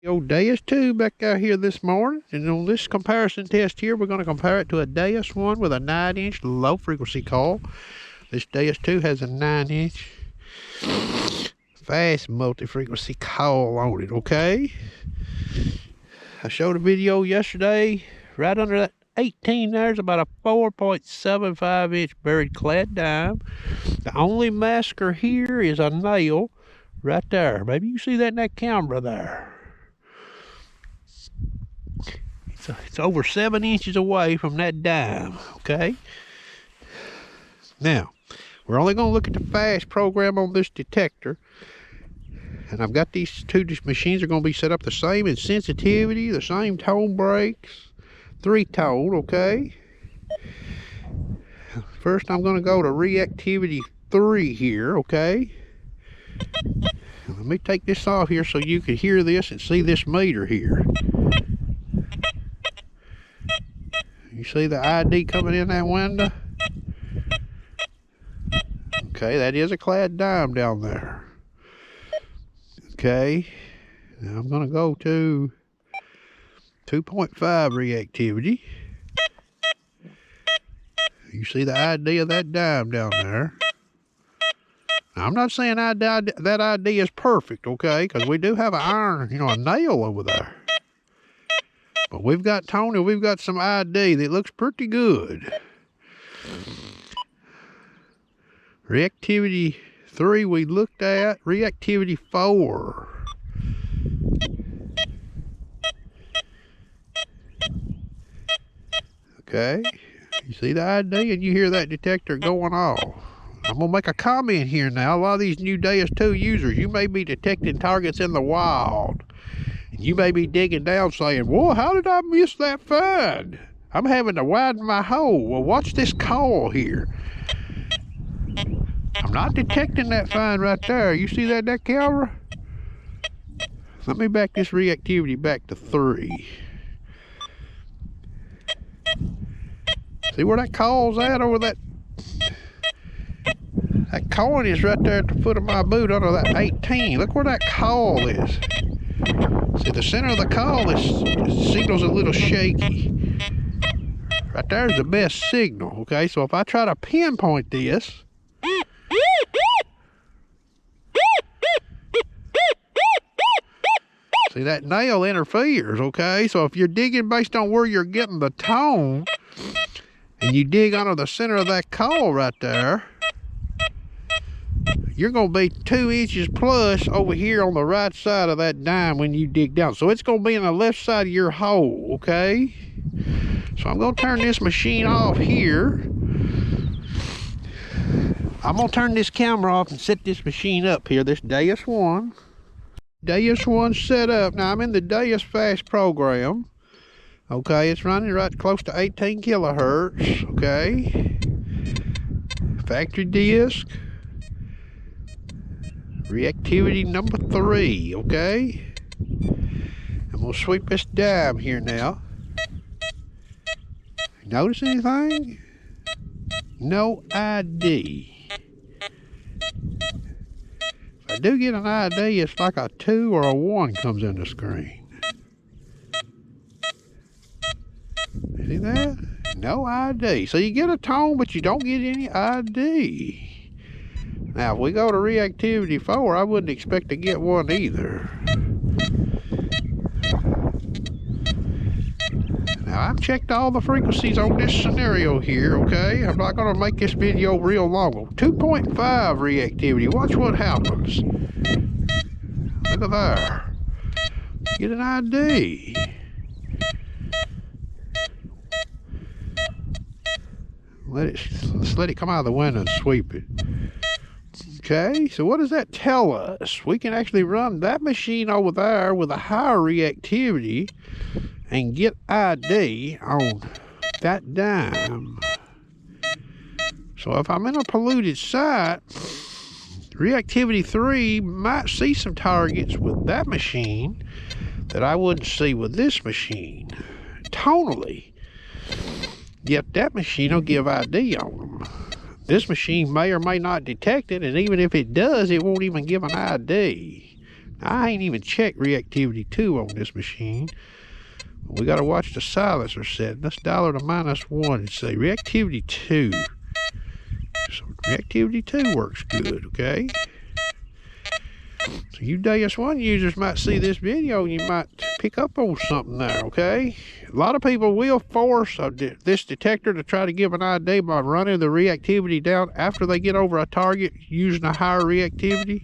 Old Deus 2 back out here this morning, and on this comparison test here, we're going to compare it to a Deus 1 with a 9-inch low frequency coil. This Deus 2 has a 9-inch fast multi-frequency coil on it, okay? I showed a video yesterday, right under that 18 there's about a 4.75 inch buried clad dime. The only masker here is a nail right there. Maybe you see that in that camera there. It's over 7 inches away from that dime, okay? Now, we're only going to look at the fast program on this detector. And I've got these two machines are going to be set up the same in sensitivity, the same tone breaks, 3-tone, okay? First, I'm going to go to reactivity 3 here, okay? Let me take this off here so you can hear this and see this meter here. You see the ID coming in that window? Okay, that is a clad dime down there. Okay, now I'm going to go to 2.5 reactivity. You see the ID of that dime down there. Now, I'm not saying that ID is perfect, okay, because we do have an iron, a nail over there. But we've got some ID that looks pretty good. Reactivity 3 we looked at. Reactivity 4. Okay. You see the ID and you hear that detector going off. I'm going to make a comment here now. A lot of these new Deus 2 users, you may be detecting targets in the wild. You may be digging down saying, whoa, how did I miss that find? I'm having to widen my hole. Well, watch this coil here. I'm not detecting that find right there. You see that camera? Let me back this reactivity back to 3. See where that coil's at over that? That coin is right there at the foot of my boot under that 18. Look where that coil is. See, the center of the coil, the signal's a little shaky. Right there's the best signal, okay? So if I try to pinpoint this, see, that nail interferes, okay? So if you're digging based on where you're getting the tone, and you dig under the center of that coil right there, you're going to be 2 inches plus over here on the right side of that dime when you dig down. So it's going to be on the left side of your hole, okay? So I'm going to turn this machine off here. I'm going to turn this camera off and set this machine up here, this Deus 1. Deus 1 set up. Now I'm in the Deus fast program. Okay, it's running right close to 18 kilohertz, okay? Factory disc. Reactivity number 3, okay? I'm gonna sweep this dime here now. Notice anything? No ID. If I do get an ID, it's like a 2 or a 1 comes in the screen. See that? No ID. So you get a tone, but you don't get any ID. Now, if we go to reactivity 4, I wouldn't expect to get one either. Now, I've checked all the frequencies on this scenario here, okay? I'm not going to make this video real long. 2.5 reactivity. Watch what happens. Look at there. Get an ID. Let's let it come out of the window and sweep it. Okay, so what does that tell us? We can actually run that machine over there with a higher reactivity and get ID on that dime. So if I'm in a polluted site, reactivity 3 might see some targets with that machine that I wouldn't see with this machine, tonally. Yet that machine will give ID on them. This machine may or may not detect it, and even if it does, it won't even give an ID. I ain't even checked reactivity 2 on this machine. We got to watch the silencer setting. Let's dial her to -1 and say reactivity 2. So reactivity 2 works good, okay? So you Deus 1 users might see this video and you might pick up on something there, okay? A lot of people will force this detector to try to give an ID by running the reactivity down after they get over a target using a higher reactivity.